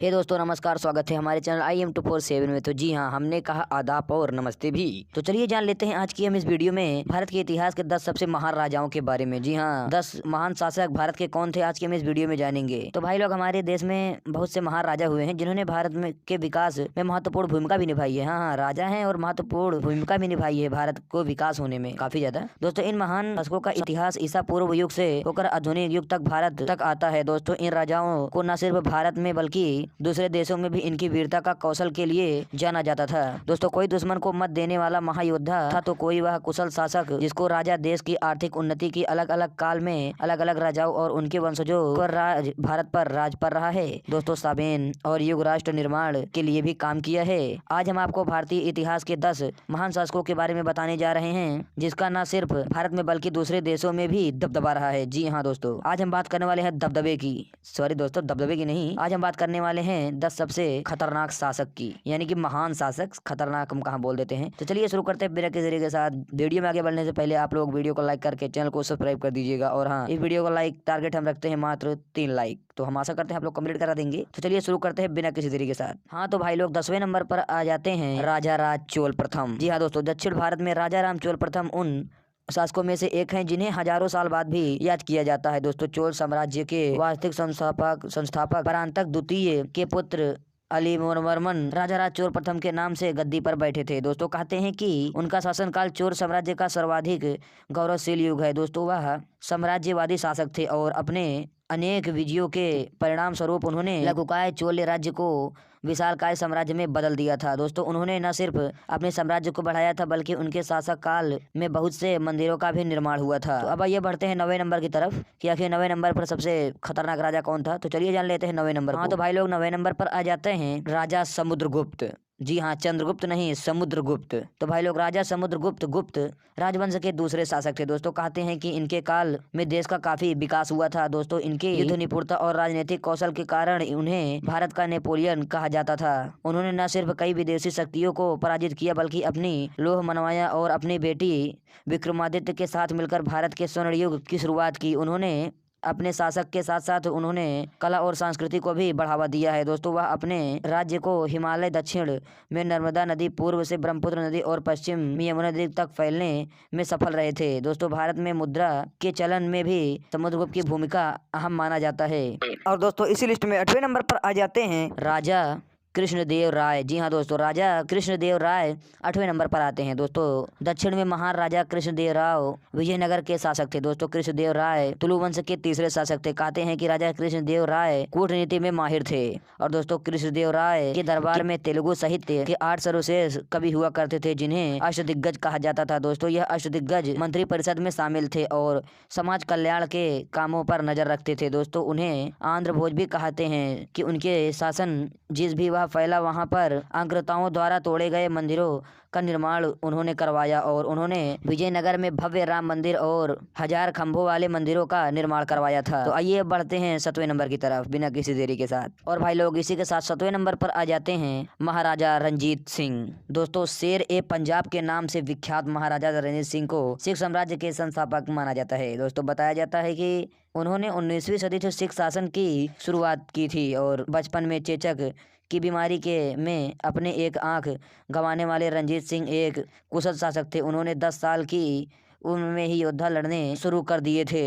हे दोस्तों नमस्कार, स्वागत है हमारे चैनल IM247 में। तो जी हाँ, हमने कहा आदाब और नमस्ते भी। तो चलिए जान लेते हैं आज की हम इस वीडियो में भारत के इतिहास के 10 सबसे महान राजाओं के बारे में। जी हाँ, 10 महान शासक भारत के कौन थे, आज की हम इस वीडियो में जानेंगे। तो भाई लोग, हमारे देश में बहुत से महान राजा हुए हैं जिन्होंने भारत में के विकास में महत्वपूर्ण भूमिका भी निभाई है। हाँ, राजा है और महत्वपूर्ण भूमिका भी निभाई है भारत को विकास होने में काफी ज्यादा। दोस्तों, इन महान शासकों का इतिहास ईसा पूर्व युग से होकर आधुनिक युग तक भारत तक आता है। दोस्तों, इन राजाओं को न सिर्फ भारत में बल्कि दूसरे देशों में भी इनकी वीरता का कौशल के लिए जाना जाता था। दोस्तों, कोई दुश्मन को मत देने वाला महायोद्धा था तो कोई वह कुशल शासक जिसको राजा देश की आर्थिक उन्नति की अलग अलग काल में अलग अलग राजाओं और उनके वंशजों पर भारत पर राज पर रहा है। दोस्तों, साबेन और युग राष्ट्र निर्माण के लिए भी काम किया है। आज हम आपको भारतीय इतिहास के 10 महान शासकों के बारे में बताने जा रहे हैं जिसका न सिर्फ भारत में बल्कि दूसरे देशों में भी दबदबा रहा है। जी हाँ दोस्तों, आज हम बात करने वाले हैं दबदबे की, सॉरी दोस्तों, दबदबे की नहीं, आज हम बात करने वाले हैं 10 सबसे खतरनाक शासक की, यानी कि महान शासक। खतरनाक हम कहाँ बोल देते हैं। तो चलिए शुरू करते हैं बिना किसी देरी के साथ। वीडियो में आगे बढ़ने से पहले आप लोग वीडियो को लाइक करके चैनल को सब्सक्राइब कर दीजिएगा। और हाँ, इस वीडियो को लाइक टारगेट हम रखते हैं मात्र 3 लाइक, तो हम आशा करते हैं आप लोग कंप्लीट करा देंगे। तो चलिए शुरू करते हैं बिना किसी देरी के साथ। हाँ तो भाई लोग, 10वें नंबर पर आ जाते हैं राजा राज चोल प्रथम। जी हाँ दोस्तों, दक्षिण भारत में राजा राम चोल प्रथम उन शासकों में से एक हैं जिन्हें हजारों साल बाद भी याद किया जाता है। दोस्तों, चोल साम्राज्य के वास्तविक संस्थापक परांतक द्वितीय के पुत्र अलीवर्मन राजा राज चोल प्रथम के नाम से गद्दी पर बैठे थे। दोस्तों, कहते हैं कि उनका शासनकाल चोल साम्राज्य का सर्वाधिक गौरवशील युग है। दोस्तों, वह साम्राज्यवादी शासक थे और अपने अनेक विजयों के परिणाम स्वरूप उन्होंने लघुकाय चोल राज्य को विशालकाय साम्राज्य में बदल दिया था। दोस्तों, उन्होंने न सिर्फ अपने साम्राज्य को बढ़ाया था बल्कि उनके शासक काल में बहुत से मंदिरों का भी निर्माण हुआ था। तो अब आइए बढ़ते हैं 9वें नंबर की तरफ कि आखिर 9वें नंबर पर सबसे खतरनाक राजा कौन था। तो चलिए जान लेते हैं 9वें नंबर। हाँ तो भाई लोग, 9वें नंबर पर आ जाते हैं राजा समुद्रगुप्त। जी हाँ, चंद्रगुप्त नहीं, समुद्रगुप्त। तो भाई लोग, राजा समुद्रगुप्त गुप्त राजवंश के दूसरे शासक थे। दोस्तों, कहते हैं कि इनके काल में देश का काफी विकास हुआ था। दोस्तों, इनके युद्ध निपुणता और राजनीतिक कौशल के कारण उन्हें भारत का नेपोलियन कहा जाता था। उन्होंने न सिर्फ कई विदेशी शक्तियों को पराजित किया बल्कि अपनी लोह मनवाया और अपनी बेटी विक्रमादित्य के साथ मिलकर भारत के स्वर्ण युग की शुरुआत की। उन्होंने अपने शासक के साथ साथ उन्होंने कला और संस्कृति को भी बढ़ावा दिया है। दोस्तों, वह अपने राज्य को हिमालय, दक्षिण में नर्मदा नदी, पूर्व से ब्रह्मपुत्र नदी और पश्चिम में यमुना नदी तक फैलने में सफल रहे थे। दोस्तों, भारत में मुद्रा के चलन में भी समुद्रगुप्त की भूमिका अहम माना जाता है। और दोस्तों, इसी लिस्ट में 8वें नंबर पर आ जाते हैं राजा कृष्णदेव राय। जी हाँ दोस्तों, राजा कृष्णदेव राय 8वें नंबर पर आते हैं। दोस्तों, दक्षिण में महान राजा कृष्णदेव राव विजयनगर के शासक थे। दोस्तों, कृष्णदेव राय तुलु वंश के तीसरे शासक थे। कहते हैं कि राजा कृष्णदेव राय कूटनीति में माहिर थे। और दोस्तों, कृष्णदेव राय के दरबार में तेलुगु साहित्य के 8 सर्वश्रेष्ठ कवि हुआ करते थे जिन्हें अष्टदिग्गज कहा जाता था। दोस्तों, यह अष्टदिग्गज मंत्री परिषद में शामिल थे और समाज कल्याण के कामों पर नजर रखते थे। दोस्तों, उन्हें आंध्र भोज भी कहते हैं कि उनके शासन जिस भी वह फैला वहां पर आक्रांताओं द्वारा तोड़े गए मंदिरों का निर्माण उन्होंने करवाया और उन्होंने विजयनगर में भव्य राम मंदिर और 1000 खंभों वाले मंदिरों का निर्माण करवाया था। तो आइए बढ़ते हैं 7वें नंबर की तरफ बिना किसी देरी के साथ। और भाई लोग, इसी के साथ 7वें नंबर पर आ जाते हैं महाराजा रंजीत सिंह। दोस्तों, शेर ए पंजाब के नाम से विख्यात महाराजा रंजीत सिंह को सिख साम्राज्य के संस्थापक माना जाता है। दोस्तों, बताया जाता है कि उन्होंने 19वीं सदी से सिख शासन की शुरुआत की थी और बचपन में चेचक की बीमारी के में अपने एक आंख गंवाने वाले रंजीत सिंह एक कुशल शासक थे। उन्होंने 10 साल की उम्र में ही योद्धा लड़ने शुरू कर दिए थे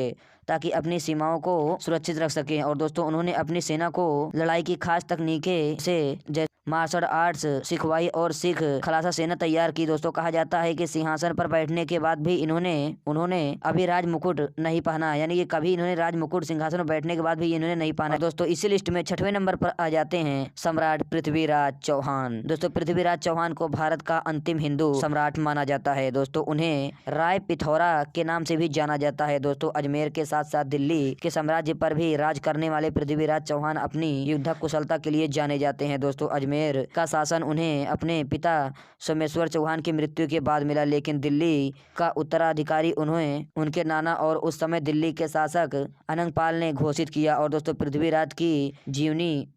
ताकि अपनी सीमाओं को सुरक्षित रख सकें। और दोस्तों, उन्होंने अपनी सेना को लड़ाई की खास तकनीकें से मार्शल आर्ट्स सिखवाई और सिख खलासा सेना तैयार की। दोस्तों, कहा जाता है कि सिंहासन पर बैठने के बाद भी उन्होंने अभी राज मुकुट नहीं पहना, यानी कि कभी इन्होंने राज मुकुट सिंहासन पर बैठने के बाद भी इन्होंने नहीं पहना। दोस्तों, इसी लिस्ट में 6वें नंबर पर आ जाते हैं सम्राट पृथ्वीराज चौहान। दोस्तों, पृथ्वीराज चौहान को भारत का अंतिम हिंदू सम्राट माना जाता है। दोस्तों, उन्हें राय पिथौरा के नाम से भी जाना जाता है। दोस्तों, अजमेर के साथ साथ दिल्ली के साम्राज्य पर भी राज करने वाले पृथ्वीराज चौहान अपनी युद्ध कुशलता के लिए जाने जाते हैं। दोस्तों, अजमेर का शासन उन्हें अपने पिता सोमेश्वर चौहान की मृत्यु के बाद मिला, लेकिन दिल्ली का उत्तराधिकारी उन्हें उनके नाना और उस समय दिल्ली के शासक अनंगपाल ने घोषित किया। और दोस्तों, पृथ्वीराज की जीवनी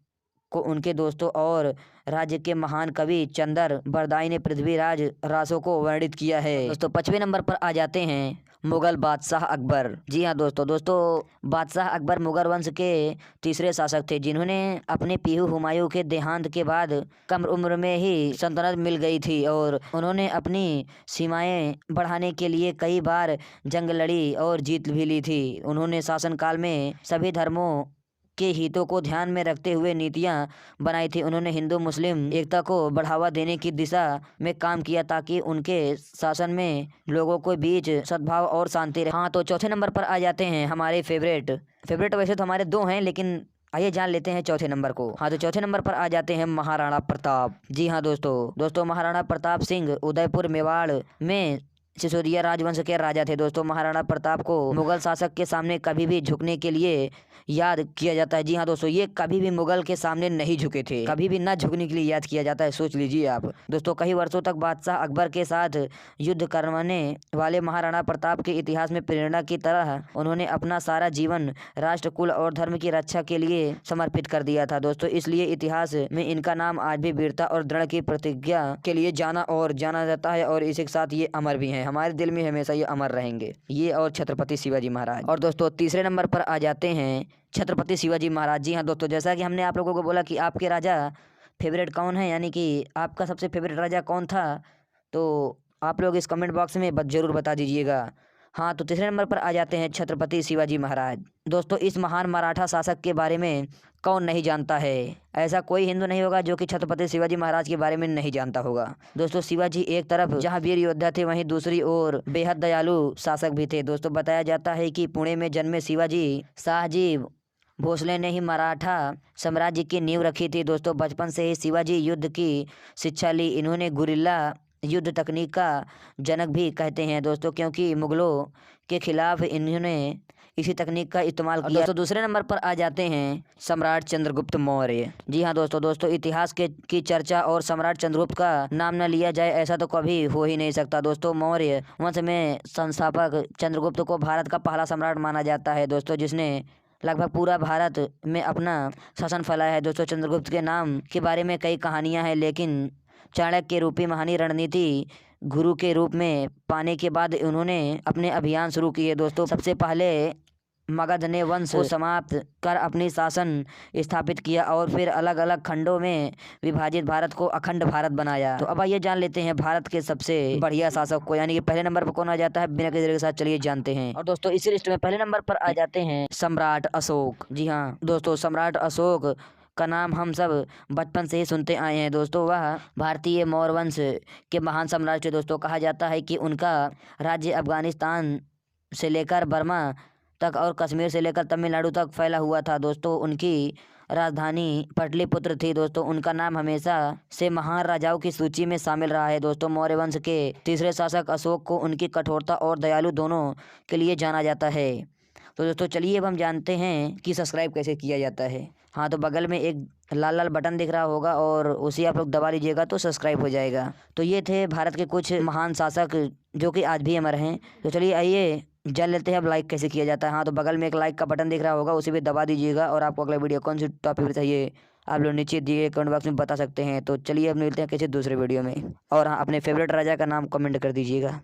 को उनके दोस्तों और राज्य के महान कवि चंदर बरदाई ने पृथ्वीराज रासो को वर्णित किया है। दोस्तों 5वें नंबर पर आ जाते हैं मुगल बादशाह अकबर। जी हाँ दोस्तों बादशाह अकबर मुगल वंश के तीसरे शासक थे, जिन्होंने अपने पीहू हुमायूं के देहांत के बाद कम उम्र में ही सल्तनत मिल गई थी और उन्होंने अपनी सीमाएं बढ़ाने के लिए कई बार जंग लड़ी और जीत भी ली थी। उन्होंने शासनकाल में सभी धर्मों के हितों को ध्यान में रखते हुए नीतियां बनाई थी। उन्होंने हिंदू मुस्लिम एकता को बढ़ावा देने की दिशा में काम किया ताकि उनके शासन में लोगों के बीच सद्भाव और शांति रहे। हाँ तो चौथे नंबर पर आ जाते हैं हमारे फेवरेट वैसे तो हमारे 2 हैं, लेकिन आइए जान लेते हैं चौथे नंबर को। हाँ तो चौथे नंबर पर आ जाते हैं महाराणा प्रताप। जी हाँ दोस्तों महाराणा प्रताप सिंह उदयपुर मेवाड़ में सिसोदिया राजवंश के राजा थे। दोस्तों महाराणा प्रताप को मुगल शासक के सामने कभी भी झुकने के लिए याद किया जाता है। जी हाँ दोस्तों, ये कभी भी मुगल के सामने नहीं झुके थे, कभी भी ना झुकने के लिए याद किया जाता है, सोच लीजिए आप। दोस्तों कई वर्षों तक बादशाह अकबर के साथ युद्ध करवाने वाले महाराणा प्रताप के इतिहास में प्रेरणा की तरह उन्होंने अपना सारा जीवन राष्ट्र, कुल और धर्म की रक्षा के लिए समर्पित कर दिया था। दोस्तों इसलिए इतिहास में इनका नाम आज भी वीरता और दृढ़ की प्रतिज्ञा के लिए जाना जाता है और इसी के साथ ये अमर भी हैं, हमारे दिल में हमेशा ये अमर रहेंगे, ये और छत्रपति शिवाजी महाराज। और दोस्तों तीसरे नंबर पर आ जाते हैं छत्रपति शिवाजी महाराज। जी हाँ दोस्तों, जैसा कि हमने आप लोगों को बोला कि आपके राजा फेवरेट कौन है, यानी कि आपका सबसे फेवरेट राजा कौन था, तो आप लोग इस कमेंट बॉक्स में जरूर बता दीजिएगा। हाँ तो तीसरे नंबर पर आ जाते हैं छत्रपति शिवाजी महाराज। दोस्तों इस महान मराठा शासक के बारे में कौन नहीं जानता है, ऐसा कोई हिंदू नहीं होगा जो कि छत्रपति शिवाजी महाराज के बारे में नहीं जानता होगा। दोस्तों शिवाजी एक तरफ जहां वीर योद्धा थे, वहीं दूसरी ओर बेहद दयालु शासक भी थे। दोस्तों बताया जाता है कि पुणे में जन्मे शिवाजी शाहजी भोसले ने ही मराठा साम्राज्य की नींव रखी थी। दोस्तों बचपन से ही शिवाजी युद्ध की शिक्षा ली। इन्होंने गुरिल्ला युद्ध तकनीक का जनक भी कहते हैं दोस्तों, क्योंकि मुगलों के खिलाफ इन्होंने इसी तकनीक का इस्तेमाल किया। दोस्तों दूसरे नंबर पर आ जाते हैं सम्राट चंद्रगुप्त मौर्य। जी हाँ दोस्तों इतिहास की चर्चा और सम्राट चंद्रगुप्त का नाम न लिया जाए ऐसा तो कभी हो ही नहीं सकता। दोस्तों मौर्य वंश में संस्थापक चंद्रगुप्त को भारत का पहला सम्राट माना जाता है दोस्तों, जिसने लगभग पूरा भारत में अपना शासन फैलाया है। दोस्तों चंद्रगुप्त के नाम के बारे में कई कहानियां हैं, लेकिन चाणक्य रूपी महानी रणनीति गुरु के रूप में पाने के बाद उन्होंने अपने अभियान शुरू किए। दोस्तों सबसे पहले मगध ने वंश को समाप्त कर अपनी शासन स्थापित किया और फिर अलग अलग खंडों में विभाजित भारत को अखंड भारत बनाया। तो अब आइए जान लेते हैं भारत के सबसे बढ़िया शासक को, यानी कि पहले नंबर पर कौन आ जाता है, बिना किसी देरी के साथ चलिए जानते हैं। और दोस्तों इसी लिस्ट में पहले नंबर पर आ जाते हैं सम्राट अशोक। जी हाँ दोस्तों, सम्राट अशोक का नाम हम सब बचपन से ही सुनते आए हैं। दोस्तों वह भारतीय मौर्य वंश के महान सम्राट थे। दोस्तों कहा जाता है कि उनका राज्य अफगानिस्तान से लेकर बर्मा तक और कश्मीर से लेकर तमिलनाडु तक फैला हुआ था। दोस्तों उनकी राजधानी पाटलिपुत्र थी। दोस्तों उनका नाम हमेशा से महान राजाओं की सूची में शामिल रहा है। दोस्तों मौर्य वंश के तीसरे शासक अशोक को उनकी कठोरता और दयालु दोनों के लिए जाना जाता है। तो दोस्तों चलिए अब हम जानते हैं कि सब्सक्राइब कैसे किया जाता है। हाँ तो बगल में एक लाल लाल बटन दिख रहा होगा और उसी आप लोग दबा लीजिएगा तो सब्सक्राइब हो जाएगा। तो ये थे भारत के कुछ महान शासक जो कि आज भी अमर हैं। तो चलिए आइए जान लेते हैं अब लाइक कैसे किया जाता है। हाँ तो बगल में एक लाइक का बटन दिख रहा होगा, उसी पे दबा दीजिएगा और आपको अगला वीडियो कौन सी टॉपिक पर चाहिए आप लोग नीचे दिए कमेंट बॉक्स में बता सकते हैं। तो चलिए अब मिलते हैं किसी दूसरे वीडियो में, और हाँ अपने फेवरेट राजा का नाम कमेंट कर दीजिएगा।